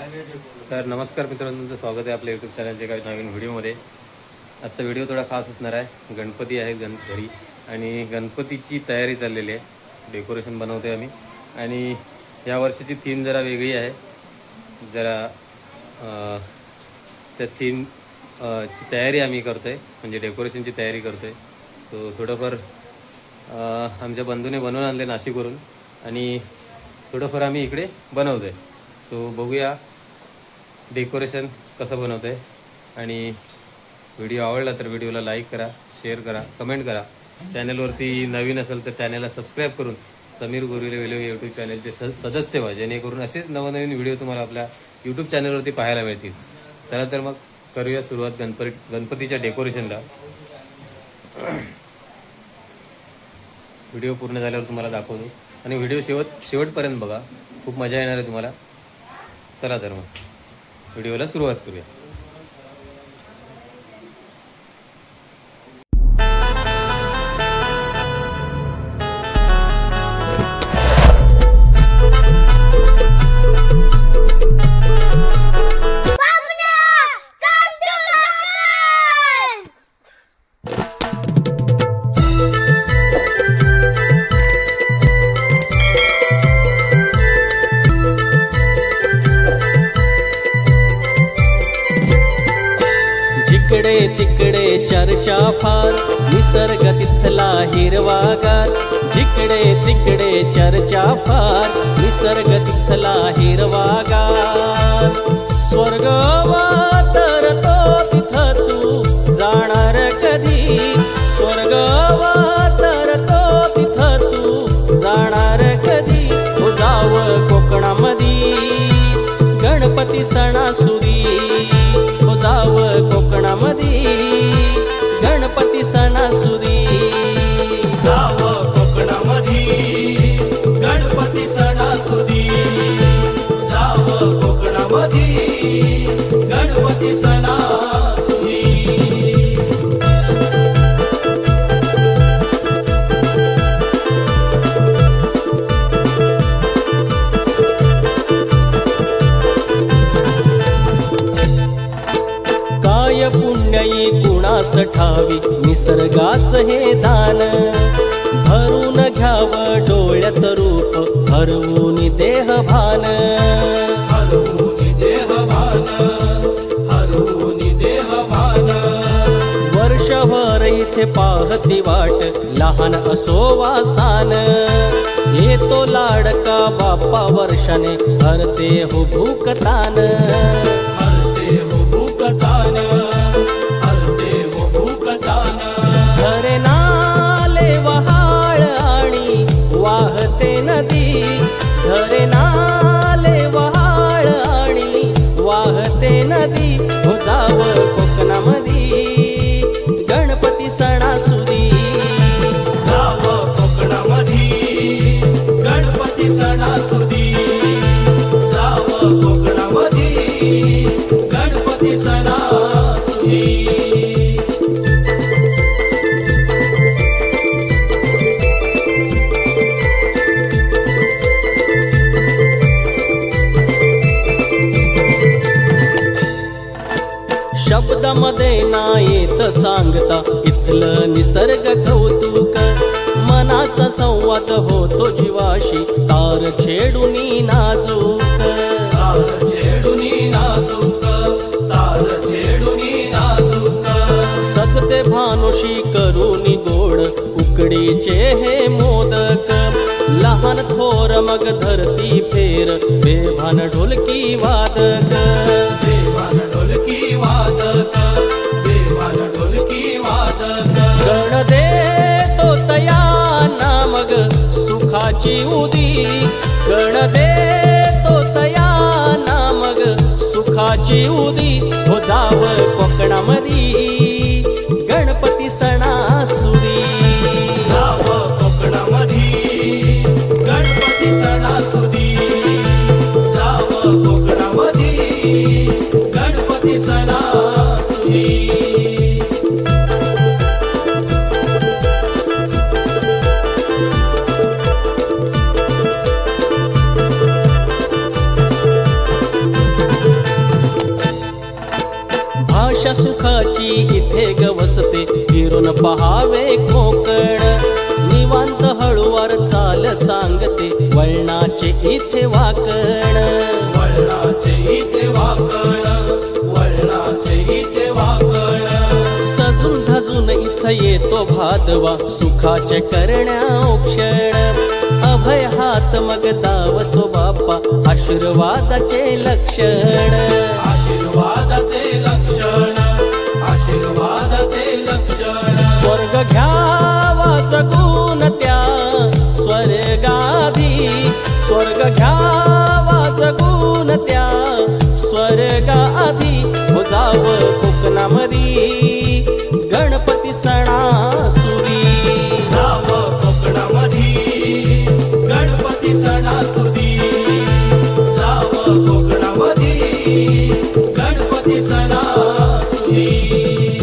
तर नमस्कार मित्रांनो, तुमचं स्वागत आहे आपल्या यूट्यूब चॅनलच्या काही नवीन व्हिडिओमध्ये। आजचा व्हिडिओ थोडा खास असणार आहे। गणपती आहे घरी आणि गणपतीची तयारी चाललेली आहे, डेकोरेशन बनवतोय आम्ही। आणि या वर्षीची थीम जरा वेगळी आहे, जरा त्या थीम ची तयारी आम्ही करतोय, म्हणजे डेकोरेशनची तयारी करतोय। सो थोडंफार आमच्या बंधूने बनवून आणले नाशिकवरून आणि थोडंफार आम्ही इकडे बनवतोय। सो बघूया डेकोरेशन कसं बनवतोय। आणि व्हिडिओ आवडला तर व्हिडिओला लाईक करा, शेअर करा, कमेंट करा। चॅनलवरती नवीन असेल तर चॅनलला सबस्क्राईब करून समीर गोरिले व्हिडिओ यूट्यूब चॅनलचे सदस्य व्हा, जेणेकरून असेच नवनवीन व्हिडिओ तुम्हाला आपल्या यूट्यूब चॅनलवरती पाहायला मिळतील। चला तर मग करूया सुरुवात गणपतीच्या डेकोरेशनला। व्हिडिओ पूर्ण झाल्यावर तुम्हाला दाखवतो आणि व्हिडिओ शेवटपर्यंत बघा, खूप मजा येणार आहे तुम्हाला। चला तर मग व्हिडिओला सुरुवात करूया। जिकडे तिकडे चर्चा फार, निसर्ग तिथला हिरवागार। जिकडे तिकडे चर्चा फार, निसर्ग तिथला हिरवागार। स्वर्ग वातरतो तिथं तू जाणार कधी, स्वर्ग वातरतो तिथं तू जाणार कधी। हो जावं कोकणामधी गणपती सणासुदी, हो जावं कोकणामधी गणपती सणासुदी। जावं कोकणामधी गणपती सणासुदी, जावं कोकणामधी गणपती सणासुदी। काय पुण्यई कुणास ठावी, निसर्गाच हे दान। भरून घ्यावं डोळ्यात रूप, हरवून देहभान। हरवून देहभान, हरवून देहभान। वर्षभर इथे पाहती वाट, लहान असो वासान। येतो लाडका बाप्पा वर्षाने, हरते हो भूकतान। हरते हो भूकतान, हरते हो भूकतान। झरे नाले वहाळ आणि वाहते नदी, झरे नाले वहाळ आणि वाहते नदी। हो जावं कोकणामधी गणपती सणासुदी, जावं कोकणामधी गणपती सणासुदी, जावं कोकणामधी गणपती सणासुदी। शब्दामध्ये ना येत सांगता इथलं निसर्ग कौतुक। मनाचा संवाद होतो जीवाशी, तार छेडुनी नाजूक। तार छेडुनी नाजूक, तार छेडुनी नाजूक। सजते भानुशी करुनी गोड, उकडीचे हे मोदक। लहान थोर मग धरती फेर, बेभान ढोलकी वादक। बेभान ढोलकी वादक, बेभान ढोलकी वादक। गण देतो तयाना मग सुखाची उदी, गण देतो तयाना मग सुखाची उदी। हो जावं कोकणामधी गणपती सणासुदी, जावं कोकणामधी गणपती सणासुदी, जावं कोकणामधी गणपती सणासुदी। पहावे कोकण निवांत हळूवार चाल सांगते वळणाचे इथे वाकण वळणाचे इथे वाकण वळणाचे इथे वाकण सजून धजून इथं येतो भादवा सुखाचे करण्या क्षण अभय हात मग दावतो बाप्पा आशीर्वादाचे लक्षण आशीर्वादाचे लक्षण आशीर्वादाचे लक्षण स्वर्ग घ्यावा जगून त्या स्वर्गाधी स्वर्ग घ्यावा जगून त्या स्वर्गाधी हो जावं कोकणामधी गणपती सणासुदी जावं कोकणामधी गणपती सणासुदी जावं कोकणामधी गणपती सणासुदी